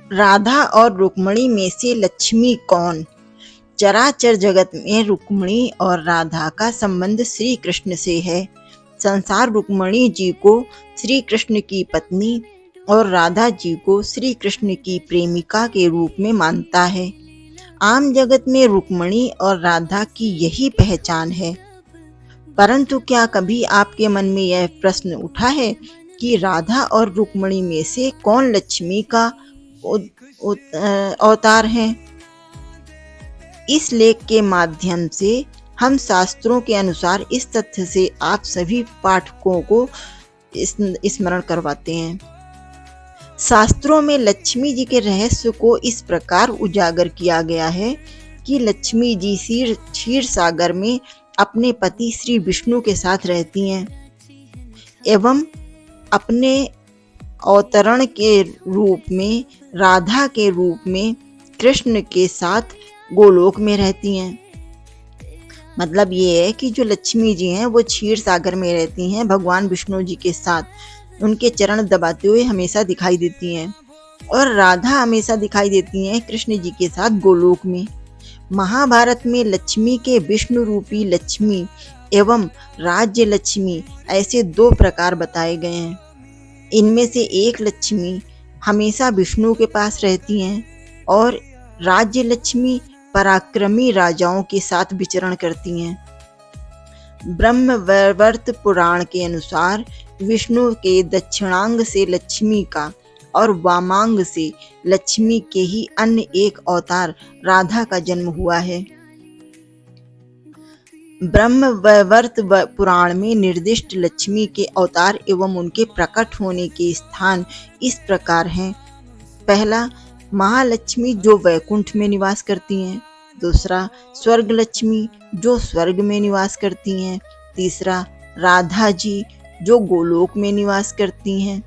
राधा और रुक्मिणी में से लक्ष्मी कौन? चराचर जगत में रुक्मिणी और राधा का संबंध श्री कृष्ण से है। संसार रुक्मिणी जी को श्री कृष्ण की पत्नी और राधा जी को श्री कृष्ण की प्रेमिका के रूप में मानता है। आम जगत में रुक्मिणी और राधा की यही पहचान है। परंतु क्या कभी आपके मन में यह प्रश्न उठा है कि राधा और रुक्मिणी में से कौन लक्ष्मी का अवतार है? इस लेख के माध्यम से हम शास्त्रों के अनुसार इस तथ्य से आप सभी पाठकों को स्मरण करवाते हैं। शास्त्रों में लक्ष्मी जी के रहस्य को इस प्रकार उजागर किया गया है कि लक्ष्मी जी क्षीर सागर में अपने पति श्री विष्णु के साथ रहती हैं एवं अपने अवतरण के रूप में राधा के रूप में कृष्ण के साथ गोलोक में रहती हैं। मतलब ये है कि जो लक्ष्मी जी हैं वो क्षीर सागर में रहती हैं भगवान विष्णु जी के साथ, उनके चरण दबाते हुए हमेशा दिखाई देती हैं, और राधा हमेशा दिखाई देती हैं कृष्ण जी के साथ गोलोक में। महाभारत में लक्ष्मी के विष्णु रूपी लक्ष्मी एवं राज्य लक्ष्मी ऐसे दो प्रकार बताए गए हैं। इनमें से एक लक्ष्मी हमेशा विष्णु के पास रहती हैं और राज्य लक्ष्मी पराक्रमी राजाओं के साथ विचरण करती हैं। ब्रह्मवैवर्त पुराण के अनुसार विष्णु के दक्षिणांग से लक्ष्मी का और वामांग से लक्ष्मी के ही अन्य एक अवतार राधा का जन्म हुआ है। ब्रह्मवैवर्त पुराण में निर्दिष्ट लक्ष्मी के अवतार एवं उनके प्रकट होने के स्थान इस प्रकार हैं। पहला, महालक्ष्मी जो वैकुंठ में निवास करती हैं। दूसरा, स्वर्ग लक्ष्मी जो स्वर्ग में निवास करती हैं। तीसरा, राधा जी जो गोलोक में निवास करती हैं।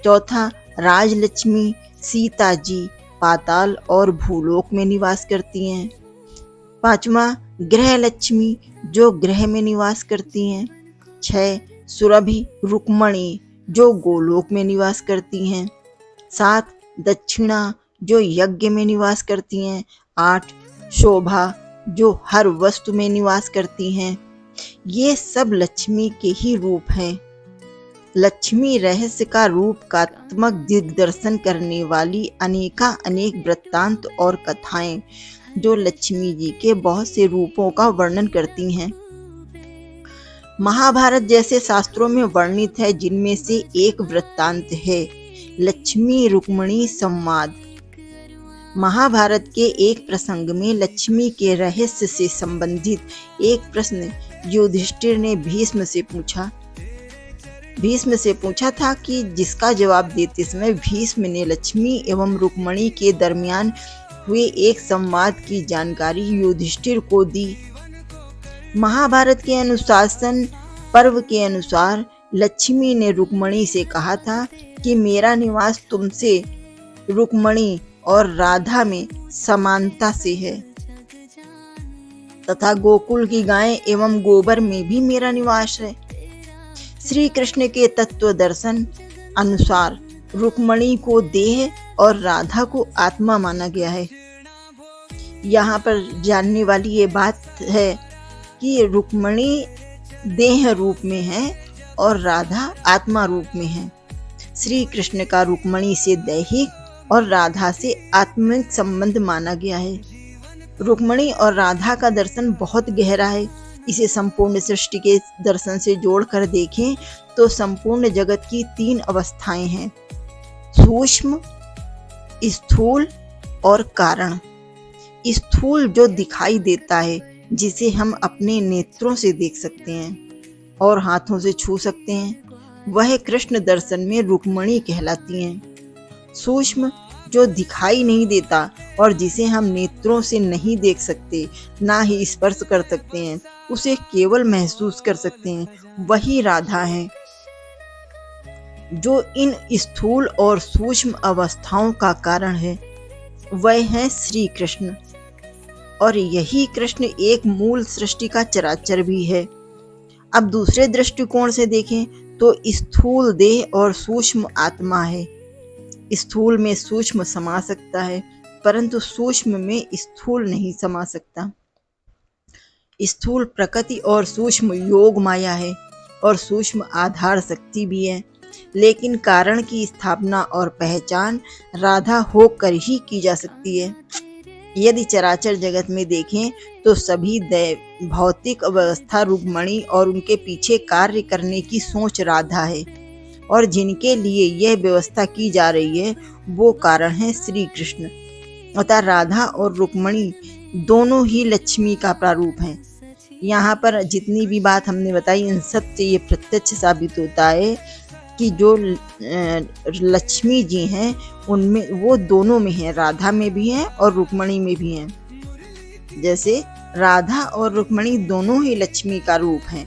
चौथा, राजलक्ष्मी सीता जी पाताल और भूलोक में निवास करती हैं। पांचवा, ग्रह लक्ष्मी जो ग्रह में निवास करती हैं। 6, सुरभि रुक्मिणी जो गोलोक में निवास करती हैं। 7, दक्षिणा जो यज्ञ में निवास करती हैं। 8, शोभा जो हर वस्तु में निवास करती हैं। ये सब लक्ष्मी के ही रूप हैं। लक्ष्मी रहस्य का रूपकात्मक दिग्दर्शन करने वाली अनेक वृत्तांत और कथाएं जो लक्ष्मी जी के बहुत से रूपों का वर्णन करती हैं। महाभारत जैसे शास्त्रों में वर्णित है, जिनमें से एक वृत्तांत है लक्ष्मी रुक्मिणी संवाद। महाभारत के एक प्रसंग में लक्ष्मी के रहस्य से संबंधित एक प्रश्न युधिष्ठिर ने भीष्म से पूछा था कि जिसका जवाब देते समय भीष्म ने लक्ष्मी एवं रुक्मिणी के दरमियान हुए एक संवाद की जानकारी युधिष्ठिर को दी। महाभारत के अनुशासन पर्व के अनुसार लक्ष्मी ने रुक्मिणी से कहा था कि मेरा निवास तुमसे रुक्मिणी और राधा में समानता से है तथा गोकुल की गायें एवं गोबर में भी मेरा निवास है। श्री कृष्ण के तत्व दर्शन अनुसार रुक्मिणी को देह और राधा को आत्मा माना गया है। यहाँ पर जानने वाली ये बात है कि रुक्मिणी देह रूप में है और राधा आत्मा रूप में है। श्री कृष्ण का रुक्मिणी से दैहिक और राधा से आत्मिक संबंध माना गया है। रुक्मिणी और राधा का दर्शन बहुत गहरा है। इसे संपूर्ण सृष्टि के दर्शन से जोड़कर देखें तो संपूर्ण जगत की 3 अवस्थाएं हैं, सूक्ष्म, स्थूल और कारण। स्थूल जो दिखाई देता है, जिसे हम अपने नेत्रों से देख सकते हैं और हाथों से छू सकते हैं, वह कृष्ण दर्शन में रुक्मिणी कहलाती हैं। सूक्ष्म जो दिखाई नहीं देता और जिसे हम नेत्रों से नहीं देख सकते, ना ही स्पर्श कर सकते हैं, उसे केवल महसूस कर सकते हैं, वही राधा है। जो इन स्थूल और सूक्ष्म अवस्थाओं का कारण है, वह है श्री कृष्ण, और यही कृष्ण एक मूल सृष्टि का चराचर भी है। अब दूसरे दृष्टिकोण से देखें तो स्थूल देह और सूक्ष्म आत्मा है। स्थूल में सूक्ष्म समा सकता है, परंतु सूक्ष्म में स्थूल नहीं समा सकता। स्थूल प्रकृति और सूक्ष्म योग माया है और सूक्ष्म आधार शक्ति भी है, लेकिन कारण की स्थापना और पहचान राधा होकर ही की जा सकती है। यदि चराचर जगत में देखें तो सभी भौतिक अवस्था रुक्मिणी और उनके पीछे कार्य करने की सोच राधा है, और जिनके लिए यह व्यवस्था की जा रही है वो कारण है श्री कृष्ण। अतः राधा और रुक्मिणी दोनों ही लक्ष्मी का प्रारूप हैं। यहाँ पर जितनी भी बात हमने बताई इन सब से ये प्रत्यक्ष साबित होता है कि जो लक्ष्मी जी हैं उनमें वो दोनों में है, राधा में भी हैं और रुक्मिणी में भी हैं। जैसे राधा और रुक्मिणी दोनों ही लक्ष्मी का रूप हैं,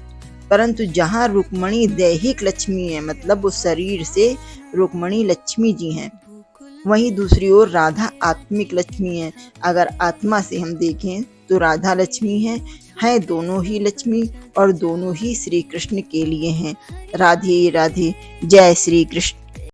परंतु जहाँ रुक्मिणी दैहिक लक्ष्मी है, मतलब वो शरीर से रुक्मिणी लक्ष्मी जी हैं, वहीं दूसरी ओर राधा आत्मिक लक्ष्मी है। अगर आत्मा से हम देखें तो राधा लक्ष्मी है दोनों ही लक्ष्मी और दोनों ही श्री कृष्ण के लिए हैं। राधे राधे, जय श्री कृष्ण।